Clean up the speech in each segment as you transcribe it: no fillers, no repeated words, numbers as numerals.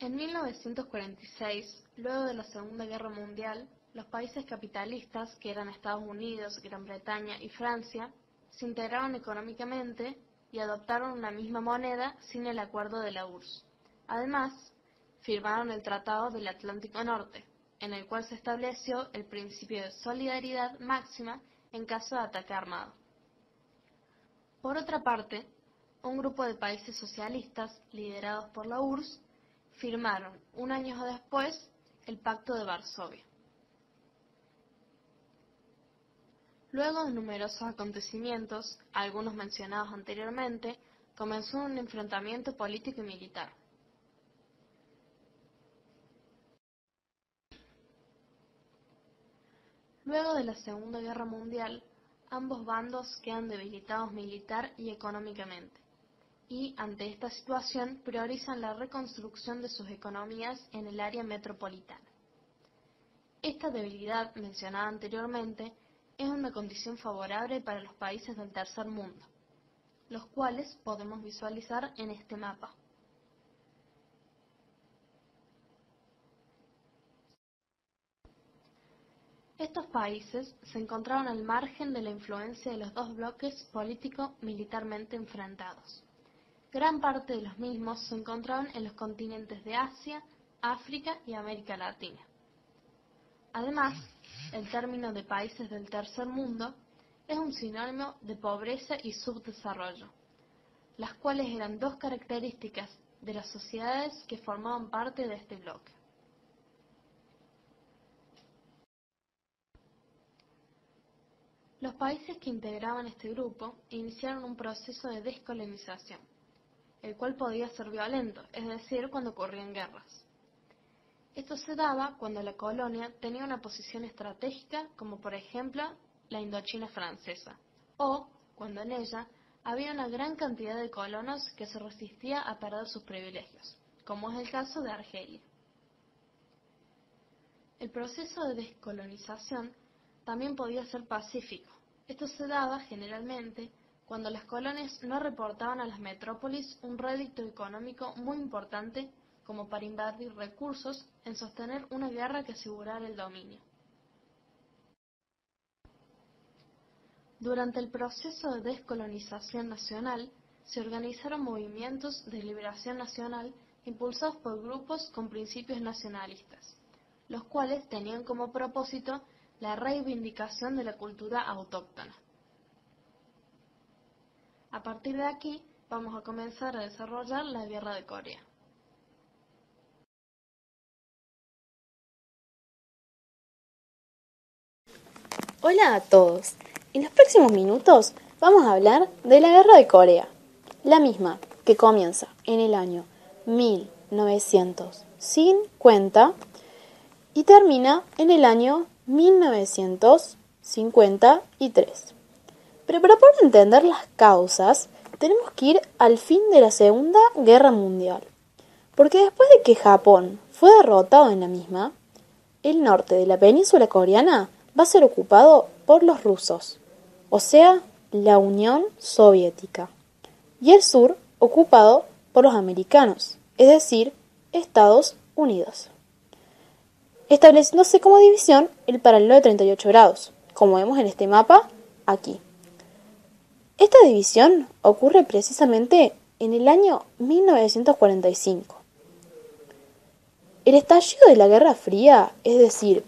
En 1946, luego de la Segunda Guerra Mundial, los países capitalistas, que eran Estados Unidos, Gran Bretaña y Francia, se integraron económicamente y adoptaron una misma moneda sin el acuerdo de la URSS. Además, firmaron el Tratado del Atlántico Norte, en el cual se estableció el principio de solidaridad máxima en caso de ataque armado. Por otra parte, un grupo de países socialistas, liderados por la URSS, firmaron un año después el Pacto de Varsovia. Luego de numerosos acontecimientos, algunos mencionados anteriormente, comenzó un enfrentamiento político y militar. Luego de la Segunda Guerra Mundial, ambos bandos quedan debilitados militar y económicamente, y ante esta situación priorizan la reconstrucción de sus economías en el área metropolitana. Esta debilidad mencionada anteriormente es una condición favorable para los países del tercer mundo, los cuales podemos visualizar en este mapa. Estos países se encontraban al margen de la influencia de los dos bloques político-militarmente enfrentados. Gran parte de los mismos se encontraban en los continentes de Asia, África y América Latina. Además, el término de países del tercer mundo es un sinónimo de pobreza y subdesarrollo, las cuales eran dos características de las sociedades que formaban parte de este bloque. Los países que integraban este grupo iniciaron un proceso de descolonización, el cual podía ser violento, es decir, cuando ocurrían guerras. Esto se daba cuando la colonia tenía una posición estratégica, como por ejemplo la Indochina francesa, o cuando en ella había una gran cantidad de colonos que se resistía a perder sus privilegios, como es el caso de Argelia. El proceso de descolonización también podía ser pacífico. Esto se daba generalmente cuando las colonias no reportaban a las metrópolis un rédito económico muy importante como para invertir recursos en sostener una guerra que asegurara el dominio. Durante el proceso de descolonización nacional, se organizaron movimientos de liberación nacional impulsados por grupos con principios nacionalistas, los cuales tenían como propósito la reivindicación de la cultura autóctona. A partir de aquí, vamos a comenzar a desarrollar la Guerra de Corea. Hola a todos. En los próximos minutos vamos a hablar de la Guerra de Corea, la misma que comienza en el año 1950 y termina en el año 1953. Pero para poder entender las causas, tenemos que ir al fin de la Segunda Guerra Mundial, porque después de que Japón fue derrotado en la misma, el norte de la península coreana va a ser ocupado por los rusos, o sea, la Unión Soviética, y el sur ocupado por los americanos, es decir, Estados Unidos, estableciéndose como división el paralelo de 38 grados, como vemos en este mapa aquí. Esta división ocurre precisamente en el año 1945. El estallido de la Guerra Fría, es decir,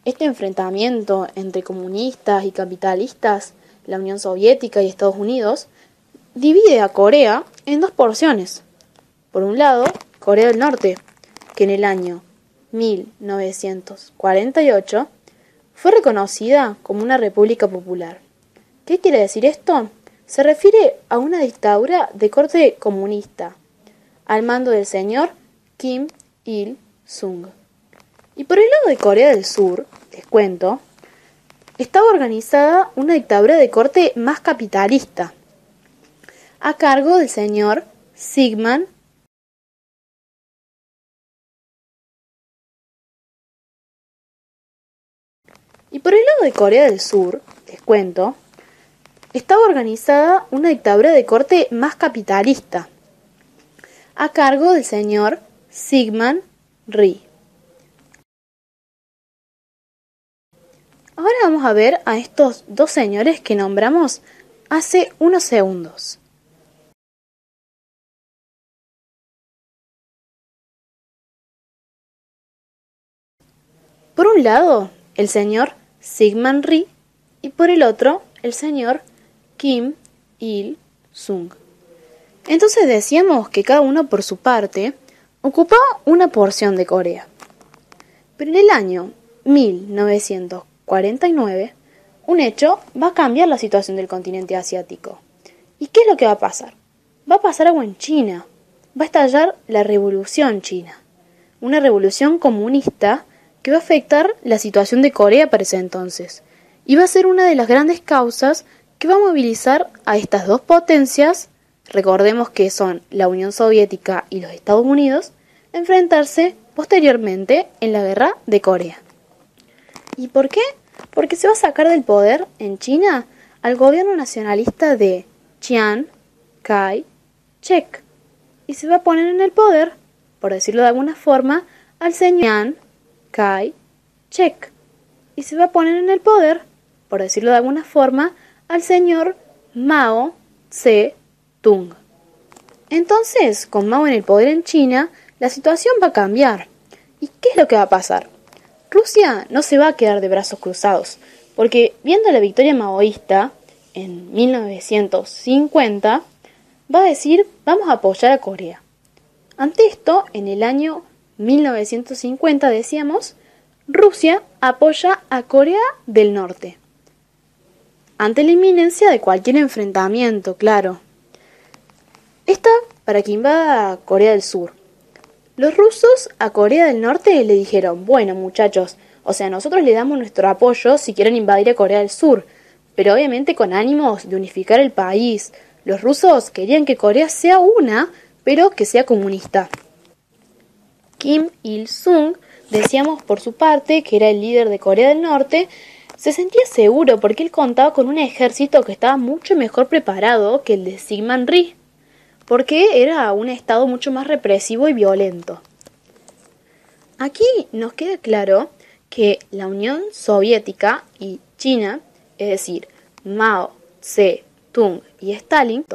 este enfrentamiento entre comunistas y capitalistas, la Unión Soviética y Estados Unidos, divide a Corea en dos porciones. Por un lado, Corea del Norte, que en el año 1948 fue reconocida como una república popular. ¿Qué quiere decir esto? Se refiere a una dictadura de corte comunista, al mando del señor Kim Il-sung. Y por el lado de Corea del Sur, les cuento, estaba organizada una dictadura de corte más capitalista, a cargo del señor Syngman. Y por el lado de Corea del Sur, les cuento, estaba organizada una dictadura de corte más capitalista, a cargo del señor Syngman Rhee. Ahora vamos a ver a estos dos señores que nombramos hace unos segundos. Por un lado, el señor Syngman Rhee y por el otro, el señor Kim Il-sung. Entonces decíamos que cada uno por su parte ocupaba una porción de Corea. Pero en el año 1949, un hecho va a cambiar la situación del continente asiático. ¿Y qué es lo que va a pasar? Va a pasar algo en China. Va a estallar la revolución china. Una revolución comunista que va a afectar la situación de Corea para ese entonces. Y va a ser una de las grandes causas que va a movilizar a estas dos potencias, recordemos que son la Unión Soviética y los Estados Unidos, a enfrentarse posteriormente en la Guerra de Corea. ¿Y por qué? Porque se va a sacar del poder en China al gobierno nacionalista de Chiang Kai-shek y se va a poner en el poder, por decirlo de alguna forma, al señor Chiang Kai-shek y se va a poner en el poder, por decirlo de alguna forma, al señor Mao Zedong. Entonces, con Mao en el poder en China, la situación va a cambiar. ¿Y qué es lo que va a pasar? Rusia no se va a quedar de brazos cruzados, porque viendo la victoria maoísta en 1950, va a decir, vamos a apoyar a Corea. Ante esto, en el año 1950, decíamos, Rusia apoya a Corea del Norte. Ante la inminencia de cualquier enfrentamiento, claro. Esta para que invada Corea del Sur. Los rusos a Corea del Norte le dijeron, bueno muchachos, o sea, nosotros le damos nuestro apoyo si quieren invadir a Corea del Sur, pero obviamente con ánimos de unificar el país. Los rusos querían que Corea sea una, pero que sea comunista. Kim Il-sung, decíamos por su parte, que era el líder de Corea del Norte, se sentía seguro porque él contaba con un ejército que estaba mucho mejor preparado que el de Syngman Rhee, porque era un estado mucho más represivo y violento. Aquí nos queda claro que la Unión Soviética y China, es decir, Mao Zedong y Stalin,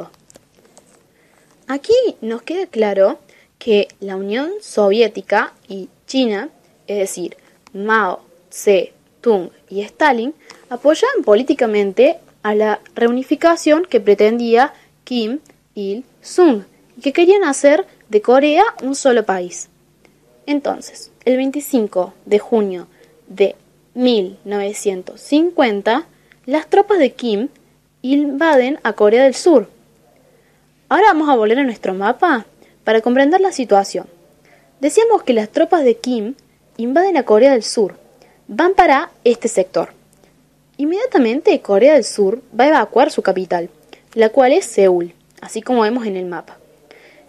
aquí nos queda claro que la Unión Soviética y China, es decir, Mao Zedong y Stalin, apoyaban políticamente a la reunificación que pretendía Kim Il-sung, y que querían hacer de Corea un solo país. Entonces, el 25 de junio de 1950, las tropas de Kim invaden a Corea del Sur. Ahora vamos a volver a nuestro mapa para comprender la situación. Decíamos que las tropas de Kim invaden a Corea del Sur, van para este sector. Inmediatamente Corea del Sur va a evacuar su capital, la cual es Seúl, así como vemos en el mapa.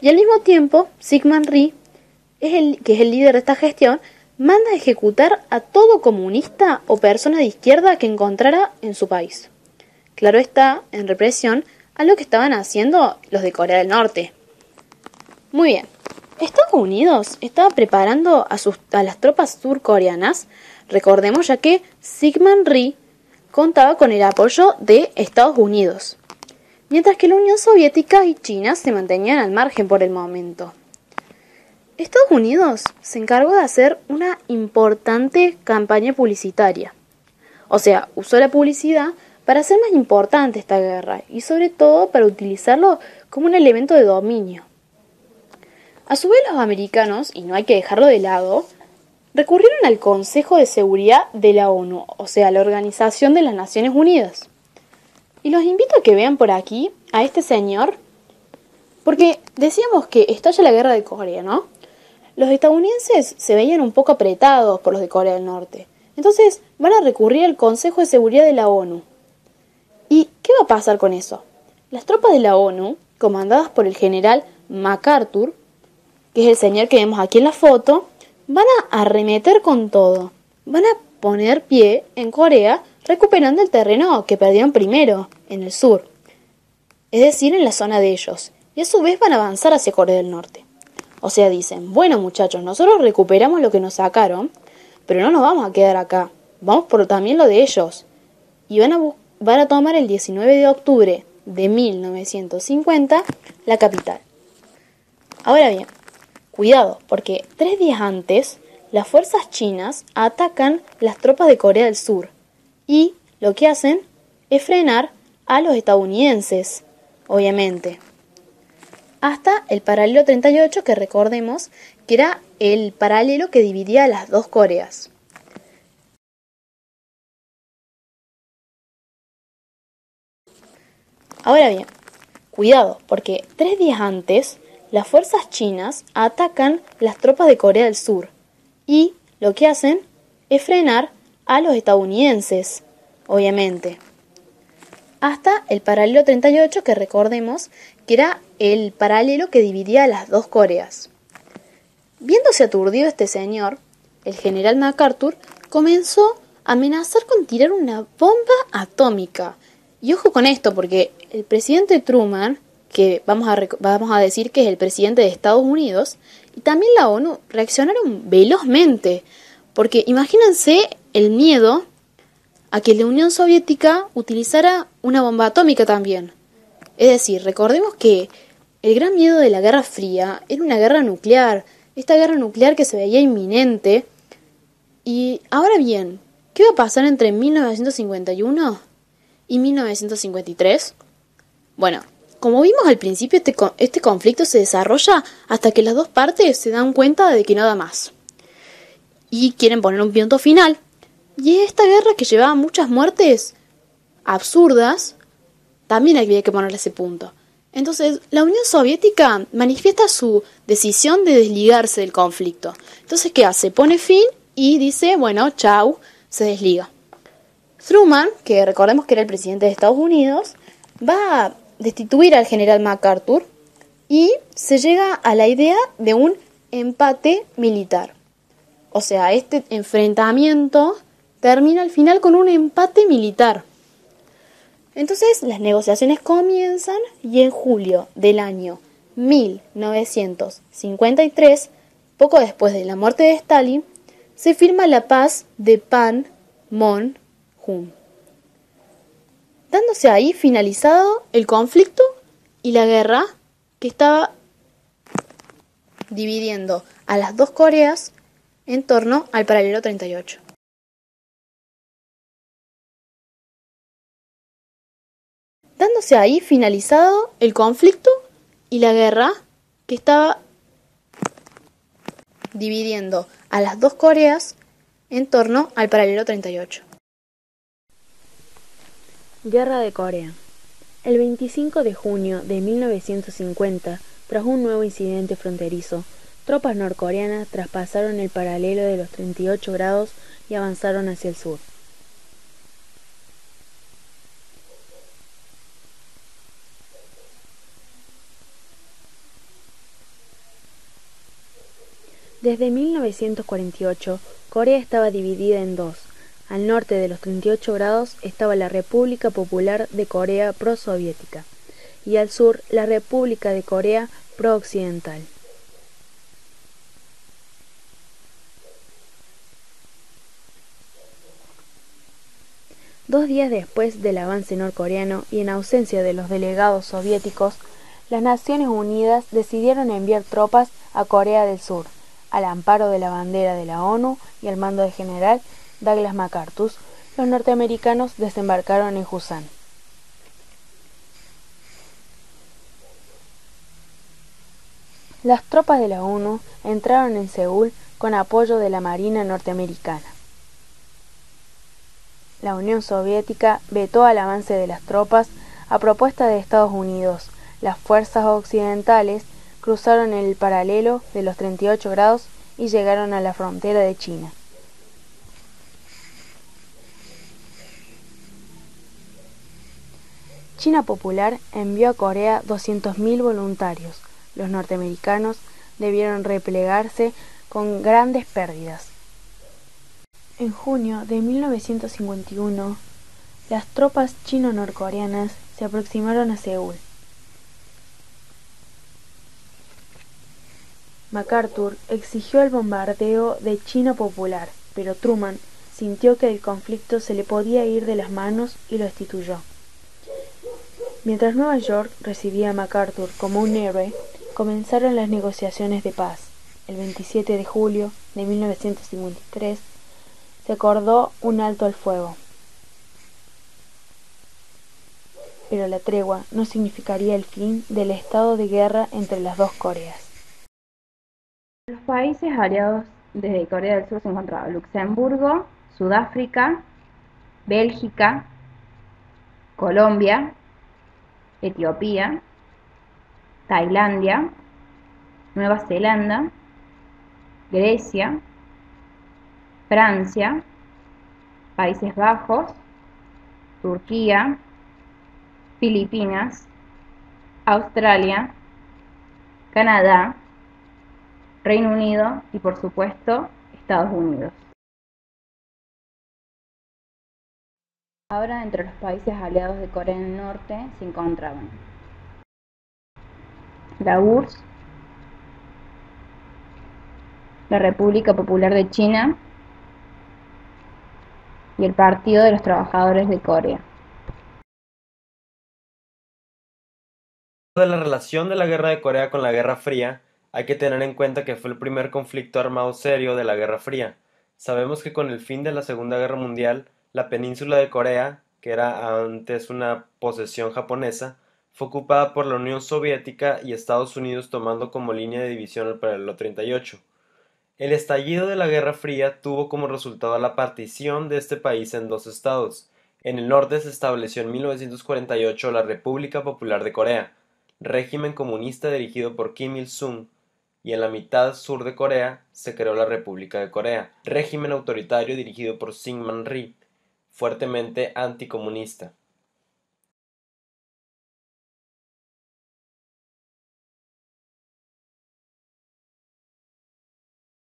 Y al mismo tiempo, Syngman Rhee, que es el líder de esta gestión, manda a ejecutar a todo comunista o persona de izquierda que encontrara en su país. Claro está, en represión a lo que estaban haciendo los de Corea del Norte. Muy bien, Estados Unidos estaba preparando a las tropas surcoreanas, recordemos ya que Syngman Rhee contaba con el apoyo de Estados Unidos, mientras que la Unión Soviética y China se mantenían al margen por el momento. Estados Unidos se encargó de hacer una importante campaña publicitaria. O sea, usó la publicidad para hacer más importante esta guerra y sobre todo para utilizarlo como un elemento de dominio. A su vez los americanos, y no hay que dejarlo de lado, recurrieron al Consejo de Seguridad de la ONU, o sea, la Organización de las Naciones Unidas. Y los invito a que vean por aquí a este señor, porque decíamos que estalla la guerra de Corea, ¿no? Los estadounidenses se veían un poco apretados por los de Corea del Norte. Entonces van a recurrir al Consejo de Seguridad de la ONU. ¿Y qué va a pasar con eso? Las tropas de la ONU, comandadas por el general MacArthur, que es el señor que vemos aquí en la foto, van a arremeter con todo. Van a poner pie en Corea, recuperando el terreno que perdieron primero, en el sur. Es decir, en la zona de ellos. Y a su vez van a avanzar hacia Corea del Norte. O sea, dicen, bueno muchachos, nosotros recuperamos lo que nos sacaron, pero no nos vamos a quedar acá, vamos por también lo de ellos. Y van a tomar el 19 de octubre de 1950 la capital. Ahora bien, cuidado, porque 3 días antes, las fuerzas chinas atacan las tropas de Corea del Sur y lo que hacen es frenar a los estadounidenses, obviamente. Hasta el paralelo 38, que recordemos que era el paralelo que dividía las dos Coreas. Ahora bien, cuidado, porque 3 días antes, las fuerzas chinas atacan las tropas de Corea del Sur y lo que hacen es frenar a los estadounidenses, obviamente. Hasta el paralelo 38, que recordemos que era el paralelo que dividía las dos Coreas. Viéndose aturdido este señor, el general MacArthur comenzó a amenazar con tirar una bomba atómica. Y ojo con esto, porque el presidente Truman, que vamos a decir que es el presidente de Estados Unidos, y también la ONU reaccionaron velozmente, porque imagínense el miedo a que la Unión Soviética utilizara una bomba atómica también. Es decir, recordemos que el gran miedo de la Guerra Fría era una guerra nuclear, esta guerra nuclear que se veía inminente. Y ahora bien, ¿qué va a pasar entre 1951 y 1953? Bueno, como vimos al principio, este conflicto se desarrolla hasta que las dos partes se dan cuenta de que no da más y quieren poner un punto final. Y esta guerra, que llevaba muchas muertes absurdas, también había que ponerle ese punto. Entonces, la Unión Soviética manifiesta su decisión de desligarse del conflicto. Entonces, ¿qué hace? Pone fin y dice, bueno, chau, se desliga. Truman, que recordemos que era el presidente de Estados Unidos, va a destituir al general MacArthur y se llega a la idea de un empate militar. O sea, este enfrentamiento termina al final con un empate militar. Entonces las negociaciones comienzan y en julio del año 1953, poco después de la muerte de Stalin, se firma la paz de Panmunjom, dándose ahí finalizado el conflicto y la guerra que estaba dividiendo a las dos Coreas en torno al paralelo 38. Dándose ahí finalizado el conflicto y la guerra que estaba dividiendo a las dos Coreas en torno al paralelo 38. Guerra de Corea. El 25 de junio de 1950, tras un nuevo incidente fronterizo, tropas norcoreanas traspasaron el paralelo de los 38 grados y avanzaron hacia el sur. Desde 1948, Corea estaba dividida en dos. Al norte de los 38 grados estaba la República Popular de Corea prosoviética y al sur la República de Corea prooccidental. Dos días después del avance norcoreano y en ausencia de los delegados soviéticos, las Naciones Unidas decidieron enviar tropas a Corea del Sur, al amparo de la bandera de la ONU y al mando del general Douglas MacArthur. Los norteamericanos desembarcaron en Busan. Las tropas de la ONU entraron en Seúl con apoyo de la Marina norteamericana. La Unión Soviética vetó el avance de las tropas a propuesta de Estados Unidos. Las fuerzas occidentales cruzaron el paralelo de los 38 grados y llegaron a la frontera de China. China Popular envió a Corea 200.000 voluntarios. Los norteamericanos debieron replegarse con grandes pérdidas. En junio de 1951, las tropas chino-norcoreanas se aproximaron a Seúl. MacArthur exigió el bombardeo de China Popular, pero Truman sintió que el conflicto se le podía ir de las manos y lo destituyó. Mientras Nueva York recibía a MacArthur como un héroe, comenzaron las negociaciones de paz. El 27 de julio de 1953 se acordó un alto al fuego. Pero la tregua no significaría el fin del estado de guerra entre las dos Coreas. Los países aliados desde Corea del Sur se encontraban Luxemburgo, Sudáfrica, Bélgica, Colombia, Etiopía, Tailandia, Nueva Zelanda, Grecia, Francia, Países Bajos, Turquía, Filipinas, Australia, Canadá, Reino Unido y, por supuesto, Estados Unidos. Ahora, entre los países aliados de Corea del Norte se encontraban la URSS, la República Popular de China y el Partido de los Trabajadores de Corea. De la relación de la Guerra de Corea con la Guerra Fría, hay que tener en cuenta que fue el primer conflicto armado serio de la Guerra Fría. Sabemos que con el fin de la Segunda Guerra Mundial, la península de Corea, que era antes una posesión japonesa, fue ocupada por la Unión Soviética y Estados Unidos tomando como línea de división el paralelo 38. El estallido de la Guerra Fría tuvo como resultado la partición de este país en dos estados. En el norte se estableció en 1948 la República Popular de Corea, régimen comunista dirigido por Kim Il-sung, y en la mitad sur de Corea se creó la República de Corea, régimen autoritario dirigido por Syngman Rhee, fuertemente anticomunista.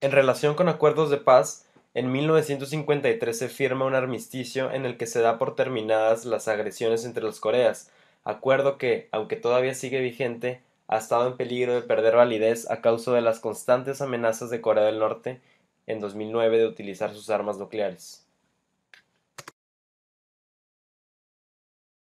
En relación con acuerdos de paz, en 1953 se firma un armisticio en el que se da por terminadas las agresiones entre las Coreas, acuerdo que, aunque todavía sigue vigente, ha estado en peligro de perder validez a causa de las constantes amenazas de Corea del Norte en 2009 de utilizar sus armas nucleares.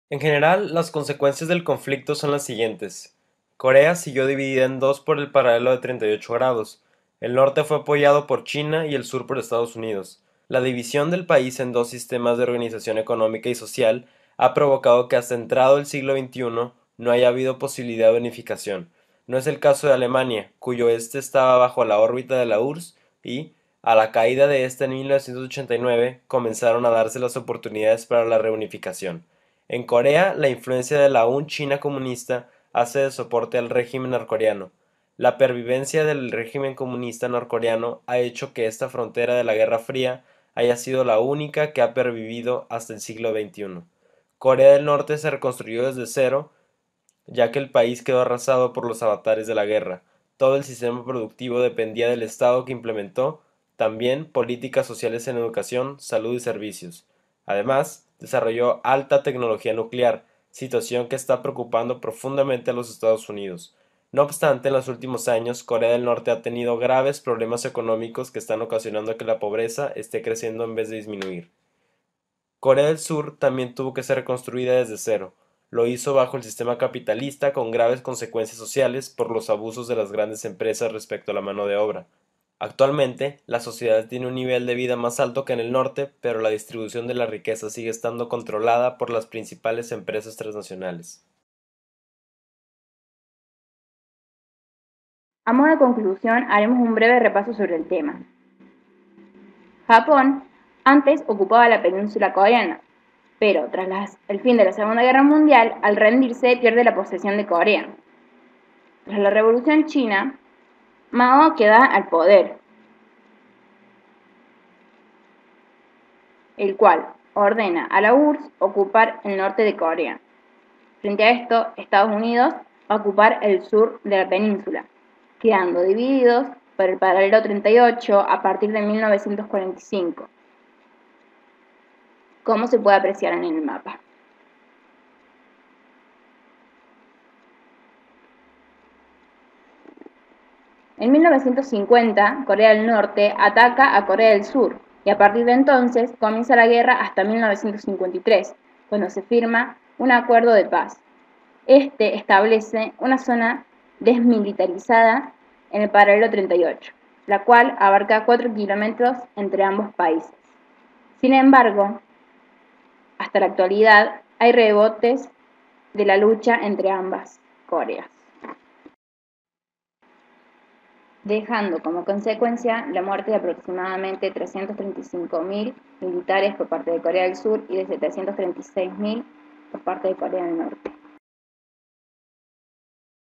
En general, las consecuencias del conflicto son las siguientes. Corea siguió dividida en dos por el paralelo de 38 grados. El norte fue apoyado por China y el sur por Estados Unidos. La división del país en dos sistemas de organización económica y social ha provocado que hasta entrado el siglo XXI no haya habido posibilidad de unificación. No es el caso de Alemania, cuyo este estaba bajo la órbita de la URSS y, a la caída de esta en 1989, comenzaron a darse las oportunidades para la reunificación. En Corea, la influencia de la aún China comunista hace de soporte al régimen norcoreano. La pervivencia del régimen comunista norcoreano ha hecho que esta frontera de la Guerra Fría haya sido la única que ha pervivido hasta el siglo XXI. Corea del Norte se reconstruyó desde cero, ya que el país quedó arrasado por los avatares de la guerra. Todo el sistema productivo dependía del Estado que implementó también políticas sociales en educación, salud y servicios. Además, desarrolló alta tecnología nuclear, situación que está preocupando profundamente a los Estados Unidos. No obstante, en los últimos años, Corea del Norte ha tenido graves problemas económicos que están ocasionando que la pobreza esté creciendo en vez de disminuir. Corea del Sur también tuvo que ser reconstruida desde cero. Lo hizo bajo el sistema capitalista con graves consecuencias sociales por los abusos de las grandes empresas respecto a la mano de obra. Actualmente, la sociedad tiene un nivel de vida más alto que en el norte, pero la distribución de la riqueza sigue estando controlada por las principales empresas transnacionales. A modo de conclusión, haremos un breve repaso sobre el tema. Japón antes ocupaba la península coreana, pero tras el fin de la Segunda Guerra Mundial, al rendirse pierde la posesión de Corea. Tras la Revolución China, Mao queda al poder, el cual ordena a la URSS ocupar el norte de Corea. Frente a esto, Estados Unidos va a ocupar el sur de la península, quedando divididos por el paralelo 38 a partir de 1945, como se puede apreciar en el mapa. En 1950, Corea del Norte ataca a Corea del Sur y a partir de entonces comienza la guerra hasta 1953, cuando se firma un acuerdo de paz. Este establece una zona desmilitarizada en el paralelo 38, la cual abarca 4 kilómetros entre ambos países. Sin embargo, hasta la actualidad hay rebotes de la lucha entre ambas Coreas, dejando como consecuencia la muerte de aproximadamente 335.000 militares por parte de Corea del Sur y de 736.000 por parte de Corea del Norte.